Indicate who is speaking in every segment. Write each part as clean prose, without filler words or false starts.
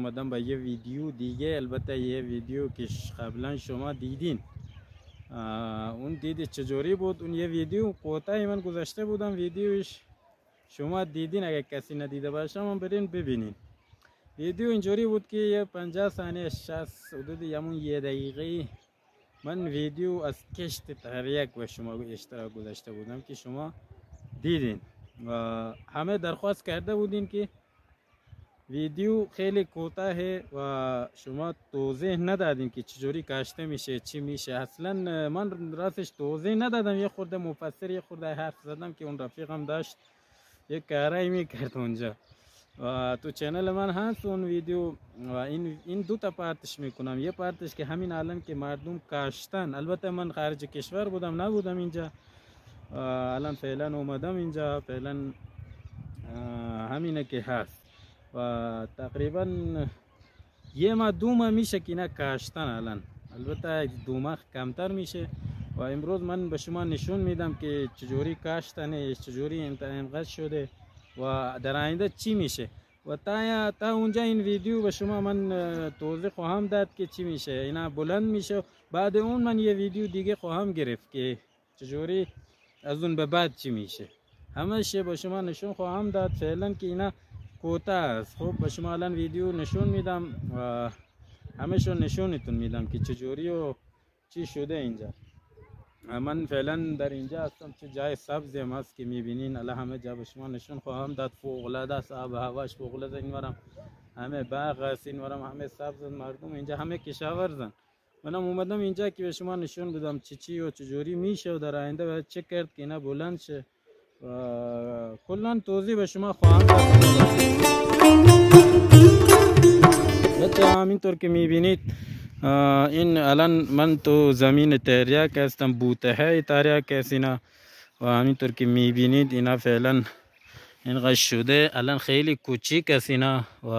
Speaker 1: اومدم با یه ویدیو دیگه. البته یه ویدیو که قبلا شما دیدین، اون دیدی چجوری بود؟ اون یه ویدیو قطعی من گذاشته بودم، ویدیوش شما دیدین، اگه کسی ندیده باشه من برین ببینین. ویدیو اینجوری بود که یه 50 ثانیه 60 حدود یمون یه دقیقه من ویدیو از کشت تریاک و شما اشتراک گذاشته بودم که شما دیدین و همه درخواست کرده بودین که ویدیو خیلی کوتاه و شما توضیح ندادین که چجوری کاشته میشه، چی میشه. اصلا من راستش توضیح ندادم، یه خورده مفسر یه خورده حرف زدم که اون رفیقم داشت یه کارایی میکرد اونجا و تو چنل من هست اون ویدیو و این دو تا پارتش میکنم. یه پارتش که همین الان که مردم کاشتن، البته من خارج کشور بودم نبودم اینجا، الان فعلا اومدم اینجا، فعلا همینه که هست و تقریبا یه ماه دو ماه میشه که اینا کاشتن الان. البته دو ماه کمتر میشه و امروز من به شما نشون میدم که چجوری کاشتنه، چجوری اینقدر شده و در آینده چی میشه و تا اونجا این ویدیو به شما من توضیح خواهم داد که چی میشه. اینا بلند میشه، بعد اون من یه ویدیو دیگه خواهم گرفت که چجوری از اون به بعد چی میشه. همه به شما نشون خواهم داد. فعلا که اینا کوتاه است. خب به شما الان ویدیو نشون میدم و همشون نشونتون میدم که چجوری و چی شده اینجا. من فعلا در اینجا هستم، چه جای سبزی هم هست که میبینین. الان همه جا به شما نشون خواهم داد. فوق العاده است، آب و هواش فوق العاده. اینورم همه باغ است، اینورم همه سبز، مردم اینجا همه کشاورزن. منم اومدم اینجا که به شما نشون بدم چی و چجوری میشه و در آینده باید چه کرد که اینا بلند شه و کلا توضیح به شما خواهم داد. بچه همینطور که میبینید این الان من تو زمین تریاک هستم، بوته تریاک است اینا و همینطور که میبینید اینا فعلا اینقدر شده. الان خیلی کوچیک است اینا و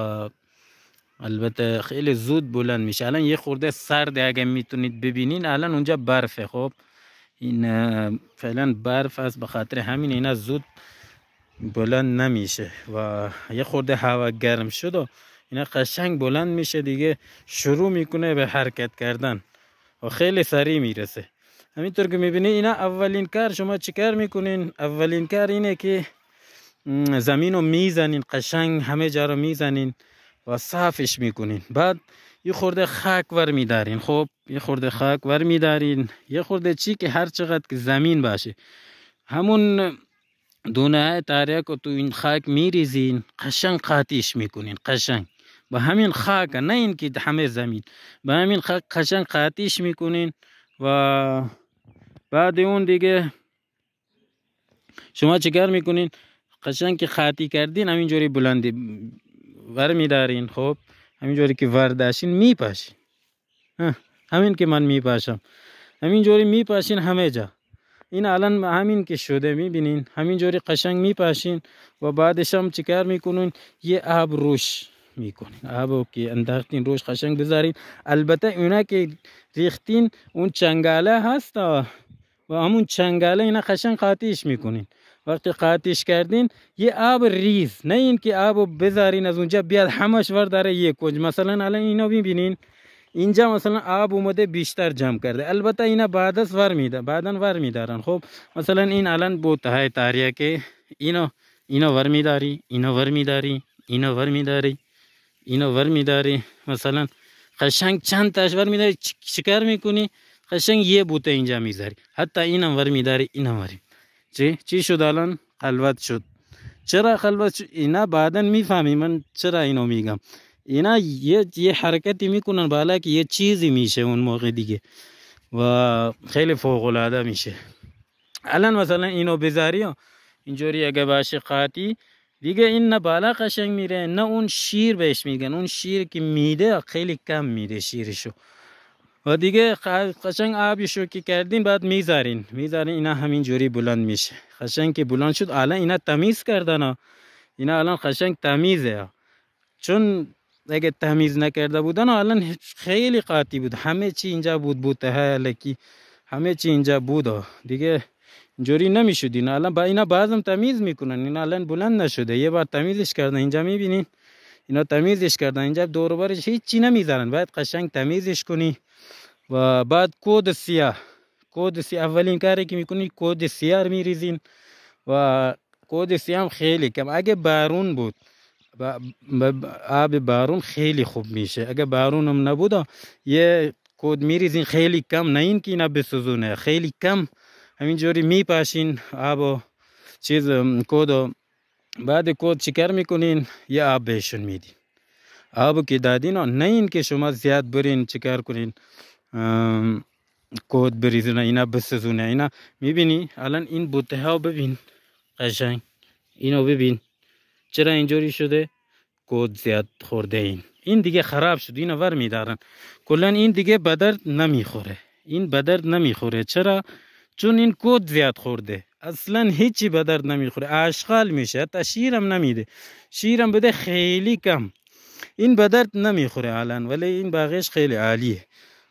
Speaker 1: البته خیلی زود بلند میشه. الان یه خورده سرد اگه میتونید ببینین، الان اونجا برفه. خب این فعلا برف است، به خاطر همین اینا زود بلند نمیشه و یه خورده هوا گرم شد و اینا قشنگ بلند میشه دیگه، شروع میکنه به حرکت کردن و خیلی سریع میرسه. همینطور که میبینید اینا اولین کار شما چیکار میکنین؟ اولین کار اینه که زمین رو میزنین، قشنگ همه جا رو میزنین و صافش میکنین. بعد یه خورده خاک ور میدارین. خب یه خورده خاک ور میدارین، یه خورده چی که هر چقدر که زمین باشه همون دونه تریاک رو تو این خاک میریزین، قشنگ قاطیش میکنین. قشنگ با همین خاک، نه این که همه زمین، با همین خاک قشنگ قاطیش میکنین و بعد اون دیگه شما چیکار میکنین؟ قشنگ که خاطی کردین همینجوری بلندی ور میدارین. خب همینجوری که ور داشتین میپاشین، همین که من میپاشم همینجوری میپاشین همه جا. این الان همین که شده میبینین، همینجوری قشنگ میپاشین و بعدش هم چیکار میکنین؟ یه آب روش میکنین. آبو که انداختین روش قشنگ بذارین. البته اونا که ریختین اون چنگاله هست و همون چنگاله اینا قشنگ قاطیش میکنین. وقتی قاطیش کردین یه آب ریز، نه این که آبو بذارین از اونجا بیاد همش ور داره یک کج. مثلا الان اینا میبینین اینجا مثلا آب اومده بیشتر جمع کرده، البته اینا بعدش بعدن ور میدارن. خب مثلا این الان بوته های تریاک، اینو ور میداری، اینو ور میداری، اینو ور میداری، اینو ور میداری، مثلا قشنگ چند تاش ور میداری. چیکار میکنی؟ قشنگ یه بوته اینجا میذاری، حتی اینم ور میداری، اینم ور. چی شد الان؟ خلوت شد. چرا خلوت شد؟ اینا بعدن میفهمی من چرا اینو میگم. اینا یه حرکتی میکنن بالا که یه چیزی میشه اون موقع دیگه و خیلی فوق العاده میشه. الان مثلا اینو بذاری اینجوری اگه باشه قاطی دیگه، این نه بالا قشنگ میره نه اون شیر بهش میگن. اون شیر که میده خیلی کم میده شیرشو و دیگه قشنگ آبشو که کردین بعد میذارین اینا همینجوری بلند میشه. قشنگ که بلند شد الان اینا تمیز کردن، اینا الان قشنگ تمیزه. چون اگه تمیز نکرده بودن الان خیلی قاطی بود، همه چی اینجا بود، بوته های لکی همه چی اینجا بود دیگه اینجوری نمیشد. اینا الان با اینا بعضم تمیز میکنن، اینا الان بلند نشده، یه بار تمیزش کردن. اینجا میبینین اینا تمیزش کردن. اینجا دور و برش هیچی نمیذارن، باید قشنگ تمیزش کنی. و بعد کود سیاه اولین کاری که میکنی کود سیاه رو میریزین و کود سیاه هم خیلی کم. اگه بارون بود آب بارون خیلی خوب میشه. اگه بارون هم نبود یه کود میریزین خیلی کم، نه این که اینا بسوزونه، خیلی کم همینجوری میپاشین آب و چیز کود. بعد کود چیکار میکنین؟ یه آب بهشون میدین. آب که دادین نه این که شما زیاد برین چیکار کنین کود بریزونه اینا بسوزونه. اینا میبینی الان این بوته ها ببین قشنگ، اینو ببین چرا اینجوری شده؟ کود زیاد خورده. این دیگه خراب شد، اینو ور میدارن. کلا این دیگه به درد نمیخوره، این به درد نمیخوره. چرا؟ چون این کود زیاد خورده، اصلا هیچی به درد نمیخوره، آشغال میشه، حتی شیرم نمیده. شیرم بده خیلی کم، این به درد نمیخوره الان، ولی این باقیش خیلی عالیه.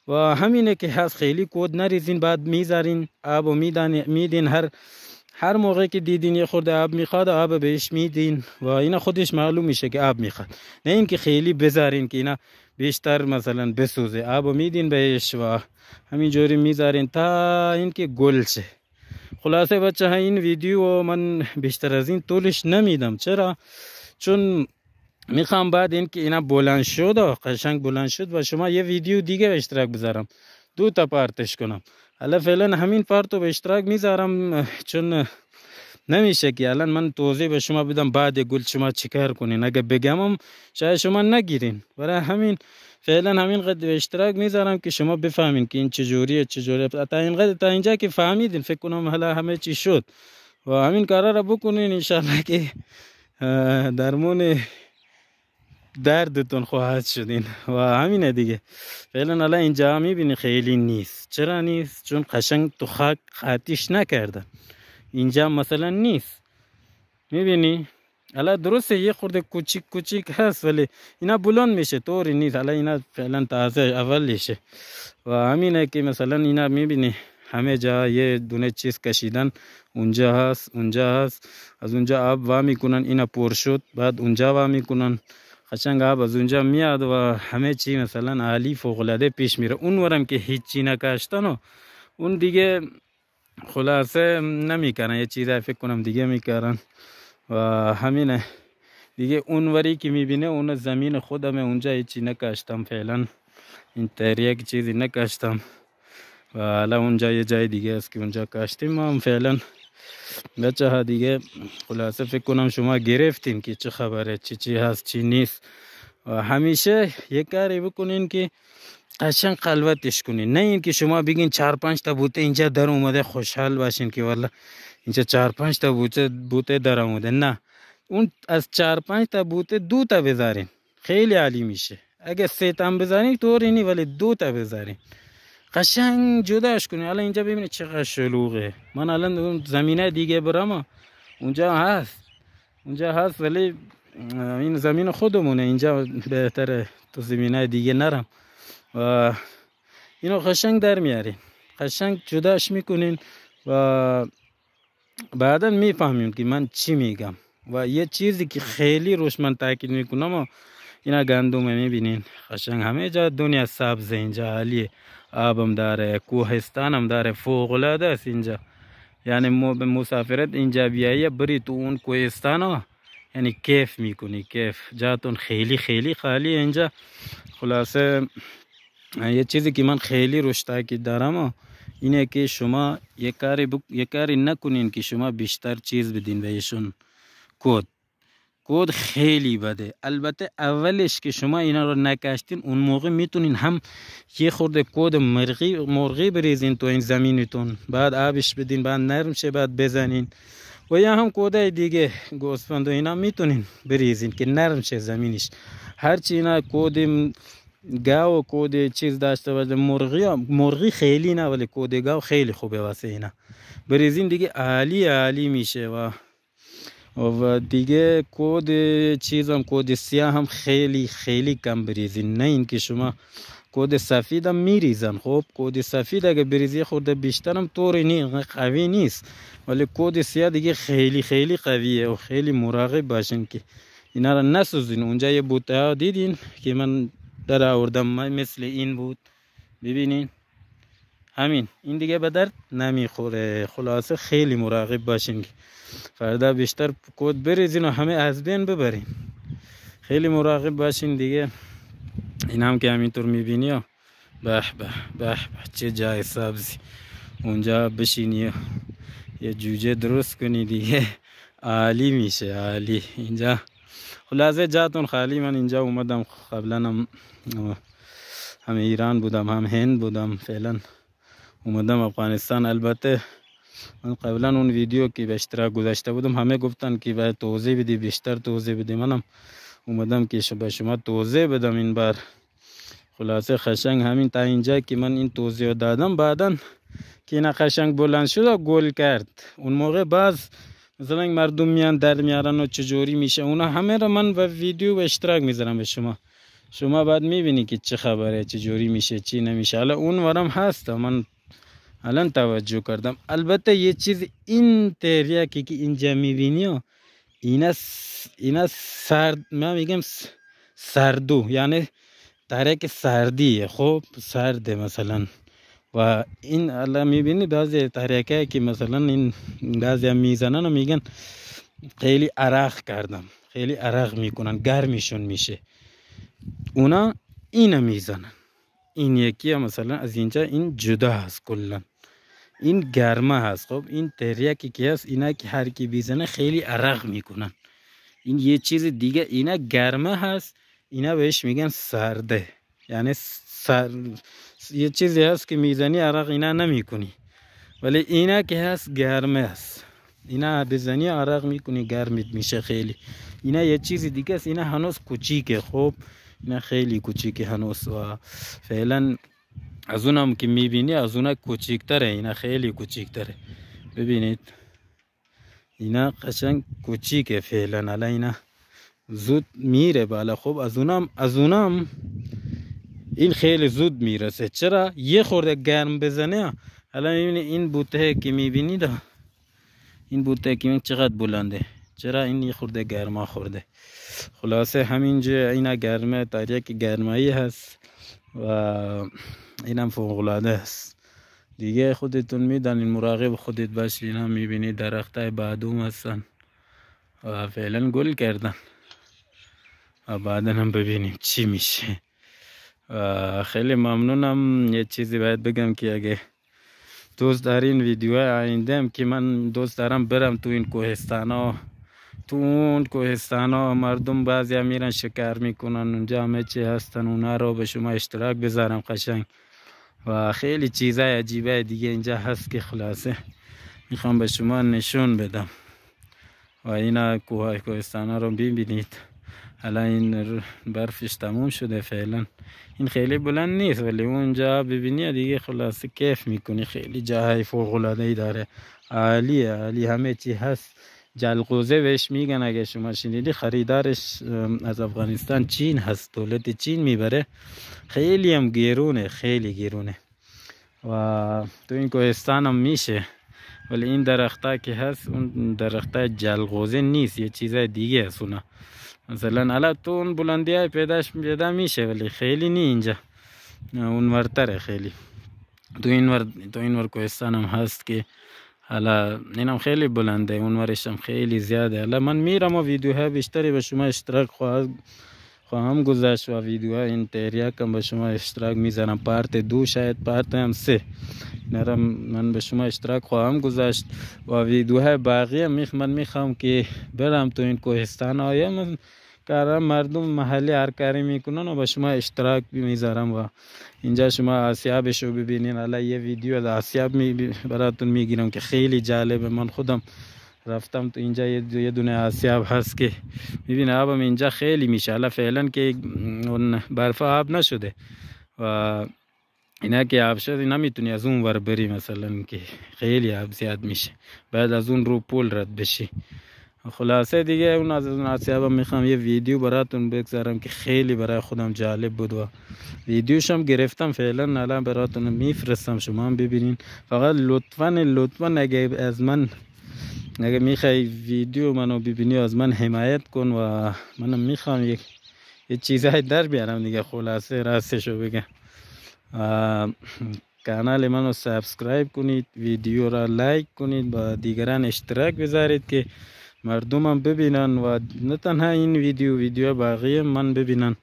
Speaker 1: و همینه که هست، خیلی کود نریزین، بعد میذارین آب و میدین. هر موقع که دیدین یه خورده آب میخواد آب بهش میدین و اینا خودش معلوم میشه که آب میخواد. نه این که خیلی بذارین که اینا بیشتر مثلا بسوزه. آب میدین بهش و همینجوری میذارین تا اینکه گل شه. خلاصه بچه ها این ویدیو من بیشتر از این طولش نمیدم. چرا؟ چون میخوام بعد اینکه اینا بلند شد و قشنگ بلند شد و شما یه ویدیو دیگه به اشتراک بذارم، 2 تا پارتش کنم. حالا فعلا همین پارتو به اشتراک میذارم، چون نمیشه که الان من توضیح به شما بدم بعد گل شما چیکار کنین. اگه بگمم شاید شما نگیرین، برای همین فعلا همین قد به اشتراک میذارم که شما بفهمین که این چجوریه. تا اینجا که فهمیدین فکر کنم حالا همه چی شد و همین کارا رو بکنین، انشالله که درمون دردتون خواهد شدین و همینه دیگه. فعلا الان اینجا میبینی خیلی نیست. چرا نیست؟ چون قشنگ تو خاک آتیش نکردن. اینجا مثلا نیست، میبینی الان درسته یه خورده کوچیک هست ولی اینا بلند میشه، طوری نیست. الان اینا فعلا تازه اولشه و همینه که مثلا اینا میبینی همه جا یه دونه چیز کشیدن، اونجا هست از اونجا آب وا میکنن، اینا پر شد، بعد اونجا وا میکنن، قشنگ آب از اونجا میاد و همه چی مثلا عالی فوق العاده پیش میره. اون ورم که هیچی نکاشتن و اون دیگه خلاصه نمیکنن، یه چیزی فکر کنم دیگه میکردن و همینه دیگه. اون وری که میبینه اون زمین خودمه، اونجا هیچی نکاشتم فعلا، این تریه چیزی نکاشتم و حالا اونجا یه جای دیگه است که اونجا کاشتیم هم فعلا. بچه ها دیگه خلاصه فکر کنم شما گرفتین که چه خبره، چی هست چی نیست و همیشه یک کاری بکنین که قشنگ خلوتش کنین. نه این که شما بگین 4-5 تا بوته اینجا در اومده خوشحال باشین که والله اینجا 4-5 تا بوته در اومده. نه، اون از 4-5 تا بوته 2 تا بذارین خیلی عالی میشه. اگه 3 تا هم بذارین طوری نی، ولی 2 تا بذارین قشنگ جداش کنین. الان اینجا ببینید چقدر شلوغه. من الان اون زمینه دیگه برام اونجا هست ولی این زمین خودمونه، اینجا بهتره تو زمینه دیگه نرم و اینو قشنگ در میارین، قشنگ جداش میکنین و بعدا میفهمیم که من چی میگم. و یه چیزی که خیلی روش من تاکید میکنم، اینا گندمه میبینین قشنگ همه جا دنیا سبز، اینجا عالیه، آبم داره، کوهستانم داره، فوق العاده است اینجا. یعنی مسافرت اینجا بیایی بری تو اون کوهستانا، یعنی کیف میکنی، کیف. جاتون خیلی خیلی خالی اینجا. خلاصه یه چیزی که من خیلی روش تاکید دارم اینه که شما یک کاری نکنین که شما بیشتر چیز بدین بهشون. کود خیلی بده. البته اولش که شما اینا رو نکاشتین اون موقع میتونین هم یه خورده کود مرغی بریزین تو این زمینتون، بعد آبش بدین، بعد نرم شه، بعد بزنین. و یا هم کودای دیگه گوسفند و اینا میتونین بریزین که نرم شه زمینش. هرچی اینا کود گاو و کود چیز داشته باشه، مرغی خیلی نه ولی کود گاو خیلی خوبه واسه اینا بریزین دیگه عالی میشه. و دیگه کود چیزم کود سیاه هم خیلی خیلی کم بریزین. نه این که شما کود سفید هم میریزن. خب کود سفید اگه بریزی خورده بیشتر هم طوری نیست، قوی نیست، ولی کود سیاه دیگه خیلی خیلی قویه و خیلی مراقب باشین که اینا را نسوزین. اونجا یه بوته ها دیدین که من در آوردم مثل این بود، ببینین همین. این دیگه به درد نمیخوره. خلاصه خیلی مراقب باشین، فردا بیشتر کود بریزین و همه از بین ببرین. خیلی مراقب باشین دیگه. این هم که همینطور میبینی ها، به به به به چه جای سبزی. اونجا بشینی یه جوجه درست کنی دیگه عالی میشه، عالی. اینجا خلاصه جاتون خالی. من اینجا اومدم، قبلا هم ایران بودم هم هند بودم، فعلا اومدم افغانستان. البته من قبلا اون ویدیو که به اشتراک گذاشته بودم همه گفتن که باید توضیح بدی، بیشتر توضیح بدی. منم اومدم که به شما توضیح بدم این بار. خلاصه قشنگ همین تا اینجا که من این توضیح دادم، بعدن که اینا قشنگ بلند شد و گل کرد. اون موقع باز مثلا مردم میان در میارن و چجوری میشه، اونا همه را من به ویدیو به اشتراک میذارم به شما بعد میبینی که چه خبره، چجوری میشه، چی نمیشه. حالا اون ورم هست، من الان توجه کردم. البته یه چیز، این تریاکی که اینجا میبینی اینا سرد، من میگم سردو، یعنی تریاک سردیه. خب سرده مثلا. و این الان میبینی بعضی تریاکایی که مثلا این بعضی هم میزنن و میگن خیلی عرق کردم، خیلی عرق میکنن، گرمیشون میشه، اونا اینو میزنن. این یکی مثلا از اینجا این جدا هست کلا، این گرمه هست. خب این تریاکی که هست اینا که هر کی بیزنه خیلی عرق میکنن. این یه چیز دیگه، اینا گرمه هست، اینا بهش میگن سرده. یعنی یه چیزی هست که میزنی عرق اینا نمیکنی، ولی اینا که هست گرمه هست، اینا بزنی عرق میکنی، گرمت میشه خیلی. اینا یه چیز دیگه است، اینا هنوز کوچیکه. خب اینا خیلی کوچیکه هنوز و فعلا از اونم که میبینی از اونها کوچیکتره. اینا خیلی کوچیکتره، ببینید اینا قشنگ کوچیکه فعلا. الان اینا زود میره بالا. خب از اونم این خیلی زود میرسه. چرا؟ یه خورده گرم بزنه. الان میبینی این بوته که میبینید، این بوته که چقدر بلنده، چرا؟ این یه خورده گرما خورده. خلاصه همینجا اینا گرمه، تریاک گرمایی هست و اینم فوق العاده است دیگه. خودتون میدانین، مراقب خودت باشین. هم میبینید درختای بادوم هستن و فعلا گل کردن و بعدا هم ببینیم چی میشه. خیلی ممنونم. یه چیزی باید بگم که اگه دوست دارین ویدیوهای آینده هم که من دوست دارم برم تو این کوهستانا، تو اون کوهستانا مردم بعضی میرن شکار میکنن، اونجا همه چی هستن، اونا رو به شما اشتراک بذارم قشنگ. و خیلی چیزای عجیبه دیگه اینجا هست که خلاصه میخوام به شما نشون بدم. و اینا کوهستانا رو ببینید. الان این برفش تموم شده فعلا، این خیلی بلند نیست ولی اونجا ببینی دیگه خلاصه کیف میکنی. خیلی جاهای فوق العاده ای داره، عالیه، عالی، همه چی هست. جلغوزه بهش میگن، اگه شما شنیدی. خریدارش از افغانستان چین هست، دولت چین میبره. خیلی هم گرونه، خیلی گرونه و تو این کوهستان هم میشه. ولی این درختا که هست اون درختا جلغوزه نیست، یه چیز دیگه هست. اونا مثلا حالا تو اون بلندی های پیدا میشه ولی خیلی نی اینجا، اون ورتره خیلی. تو این ور کوهستان هم هست که حالا اینم خیلی بلنده، اون ورش هم خیلی زیاده. حالا من میرم و ویدیوها بیشتری به شما اشتراک خواهم گذاشت و ویدیوها این تریاک هم به شما اشتراک میذارم. پارت 2 شاید پارت هم 3 نرم من به شما اشتراک خواهم گذاشت و ویدیوهای باقی هم من میخوام که برم تو این کوهستان های من کارم، مردم محلی هر کاری میکنن و به شما اشتراک میذارم و اینجا شما آسیابش رو ببینین. حالا یه ویدیو از آسیاب براتون میگیرم که خیلی جالبه. من خودم رفتم تو اینجا، یه دونه آسیاب هست که میبینه آبم اینجا خیلی میشه. حالا فعلا که اون برف آب نشده و اینا که آب شد نمیتونی از اون ور بری مثلا که خیلی آب زیاد میشه، بعد از اون رو پول رد بشی. خلاصه دیگه اون از اون آسیاب میخوام یه ویدیو براتون بگذارم که خیلی برای خودم جالب بود و ویدیوشم گرفتم فعلا الان براتون میفرستم، شما هم ببینین. فقط لطفاً اگه از من اگه میخوای ویدیو منو ببینی از من حمایت کن و منم میخوام یک چیزای در بیارم دیگه. خلاصه راستشو بگم کانال منو سابسکرایب کنید، ویدیو را لایک کنید، با دیگران اشتراک بذارید که مردم هم ببینن و نه تنها این ویدیو باقی من ببینن.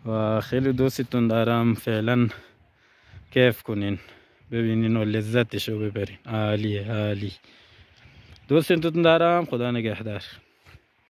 Speaker 1: و خیلی دوستتون دارم، فعلا کیف کنین ببینین و لذتشو ببرین. عالیه عالی. دوستتون دارم، خدا نگهدار.